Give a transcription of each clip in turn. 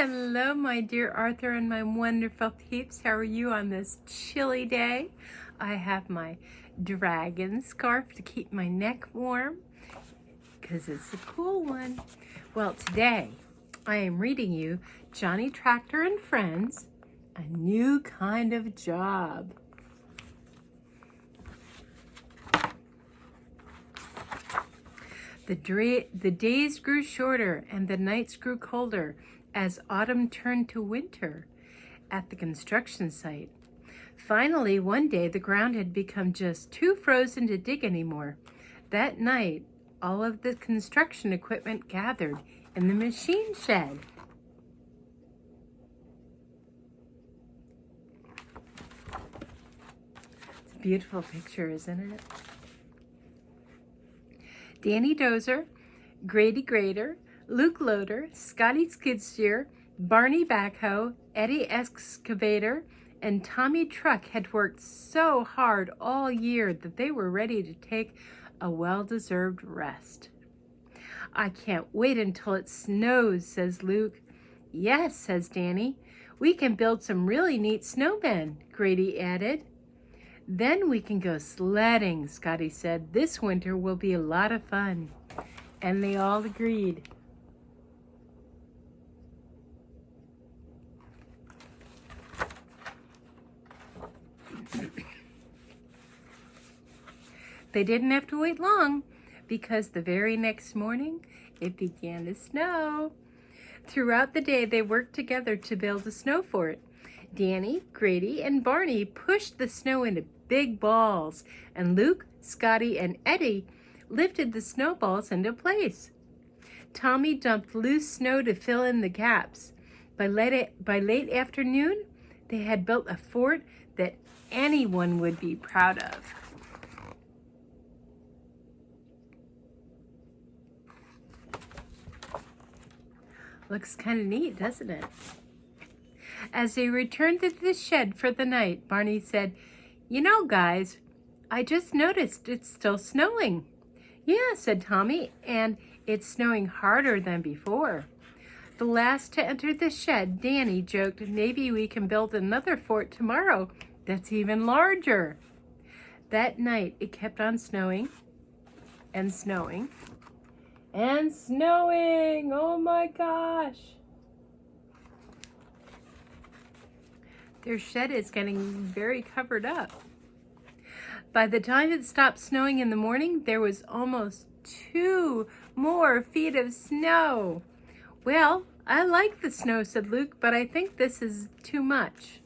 Hello, my dear Arthur and my wonderful peeps. How are you on this chilly day? I have my dragon scarf to keep my neck warm because it's a cool one. Well, today I am reading you Johnny Tractor and Friends, A New Kind of Job. The days grew shorter and the nights grew colder as autumn turned to winter at the construction site. Finally, one day, the ground had become just too frozen to dig anymore. That night, all of the construction equipment gathered in the machine shed. It's a beautiful picture, isn't it? Danny Dozer, Grady Grader, Luke Loader, Scotty Skidsteer, Barney Backhoe, Eddie Excavator, and Tommy Truck had worked so hard all year that they were ready to take a well-deserved rest. "I can't wait until it snows," says Luke. "Yes," says Danny. "We can build some really neat snowmen," Grady added. "Then we can go sledding," Scotty said. "This winter will be a lot of fun." And they all agreed. They didn't have to wait long because the very next morning it began to snow. Throughout the day they worked together to build a snow fort. Danny, Grady, and Barney pushed the snow into big balls, and Luke, Scotty, and Eddie lifted the snowballs into place. Tommy dumped loose snow to fill in the gaps. By late afternoon, they had built a fort that anyone would be proud of. Looks kind of neat, doesn't it? As they returned to the shed for the night, Barney said, "You know, guys, I just noticed it's still snowing." "Yeah," said Tommy, "and it's snowing harder than before." The last to enter the shed, Danny joked, "Maybe we can build another fort tomorrow that's even larger." That night, it kept on snowing and snowing and snowing. Oh my gosh. Their shed is getting very covered up. By the time it stopped snowing in the morning, there was almost 2 more feet of snow. "Well, I like the snow," said Luke, "but I think this is too much."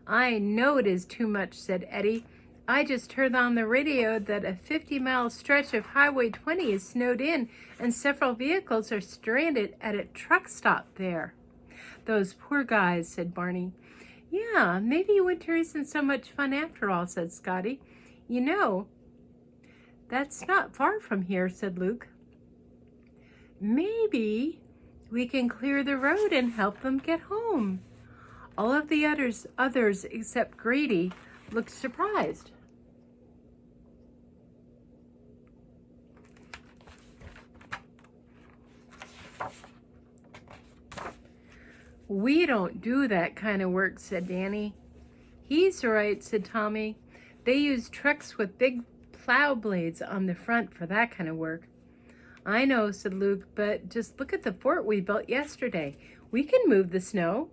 "I know it is too much," said Eddie. "I just heard on the radio that a 50-mile stretch of Highway 20 is snowed in and several vehicles are stranded at a truck stop there." "Those poor guys," said Barney. "Yeah, maybe winter isn't so much fun after all," said Scotty. "You know, that's not far from here," said Luke. "Maybe we can clear the road and help them get home." All of the others except Grady looked surprised. "We don't do that kind of work," said Danny. "He's right," said Tommy. "They use trucks with big plow blades on the front for that kind of work." "I know," said Luke, "but just look at the fort we built yesterday. We can move the snow."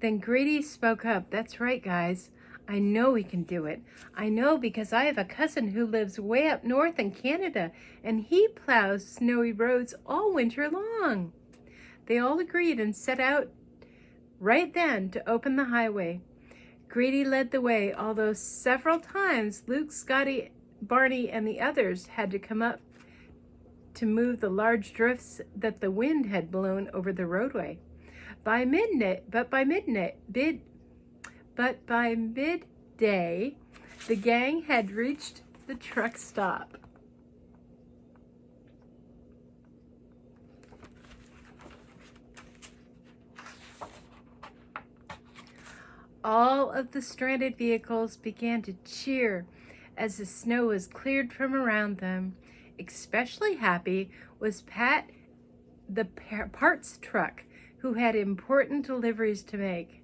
Then Grady spoke up. "That's right, guys. I know we can do it. I know because I have a cousin who lives way up north in Canada, and he plows snowy roads all winter long." They all agreed and set out right then to open the highway. Grady led the way, although several times Luke, Scotty, Barney, and the others had to come up to move the large drifts that the wind had blown over the roadway. By midday, the gang had reached the truck stop. All of the stranded vehicles began to cheer as the snow was cleared from around them. Especially happy was Pat, the parts truck, who had important deliveries to make.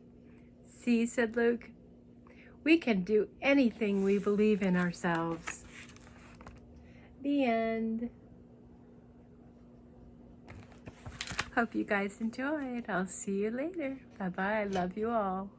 See, said Luke, we can do anything we believe in ourselves. The end. Hope you guys enjoyed. I'll see you later. Bye-bye. Love you all.